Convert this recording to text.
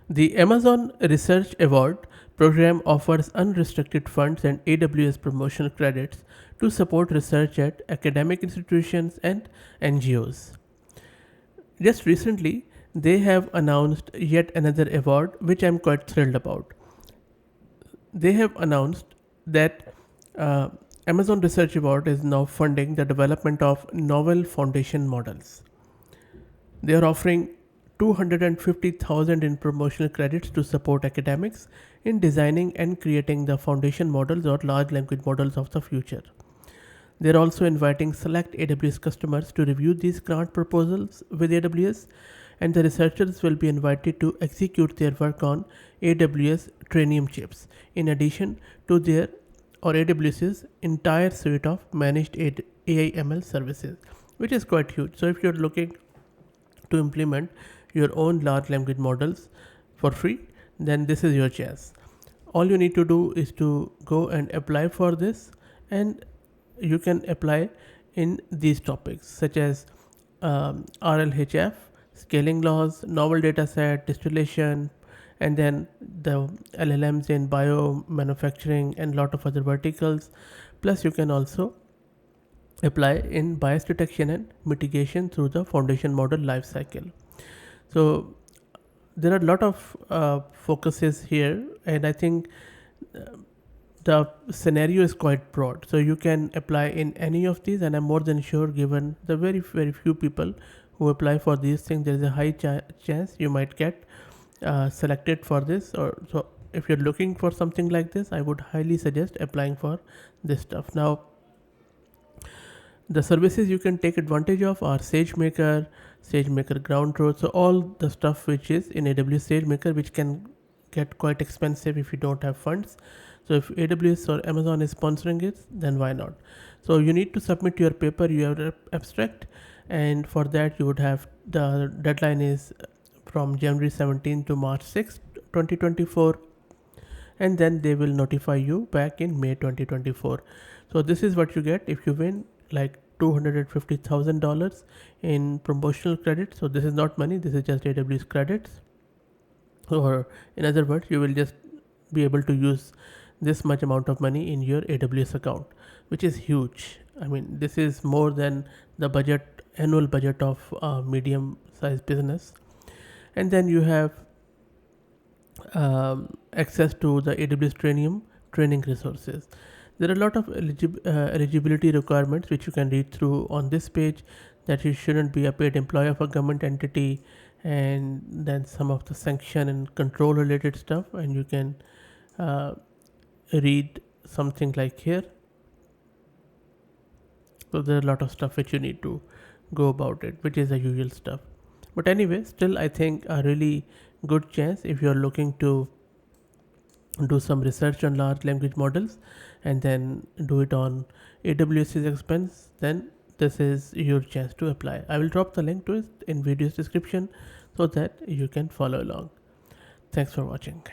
The Amazon Research Award program offers unrestricted funds and AWS promotional credits to support research at academic institutions and NGOs. Just recently, they have announced yet another award, which I'm quite thrilled about. They have announced that uh, Amazon Research Award is now funding the development of novel foundation models. They are offering 250,000 in promotional credits to support academics in designing and creating the foundation models or large language models of the future. They are also inviting select AWS customers to review these grant proposals with AWS, and the researchers will be invited to execute their work on AWS Trainium chips, in addition to their or AWS's entire suite of managed AI ML services, which is quite huge. So, if you're looking to implement your own large language models for free, then this is your chance. All you need to do is to go and apply for this, and you can apply in these topics such as RLHF, scaling laws, novel data set, distillation, and then the LLMs in bio manufacturing and lot of other verticals. Plus, you can also apply in bias detection and mitigation through the foundation model lifecycle. So there are a lot of focuses here, and I think uh, the scenario is quite broad. So you can apply in any of these, and I'm more than sure, given the very few people who apply for these things, there is a high chance you might get selected for this. Or so if you're looking for something like this, I would highly suggest applying for this stuff. Now, the services you can take advantage of are SageMaker, SageMaker Ground Truth, so all the stuff which is in AWS SageMaker, which can get quite expensive if you don't have funds. So if AWS or Amazon is sponsoring it, then why not? So you need to submit your paper, your abstract, and for that you would have, the deadline is from January 17 to March 6, 2024, and then they will notify you back in May 2024. So this is what you get if you win, like $250,000 in promotional credits. So this is not money, this is just AWS credits. Or in other words, you will just be able to use this much amount of money in your AWS account, which is huge. I mean, this is more than the annual budget of a medium sized business. And then you have access to the AWS Trainium training resources. There are a lot of eligibility requirements which you can read through on this page, that you shouldn't be a paid employee of a government entity, and then some of the sanction and control related stuff, and you can uh, read something like here. So there are a lot of stuff which you need to go about it, which is the usual stuff. But anyway, still I think a really good chance if you're looking to do some research on large language models and then do it on AWS's expense, then this is your chance to apply. I will drop the link to it in video's description so that you can follow along. Thanks for watching.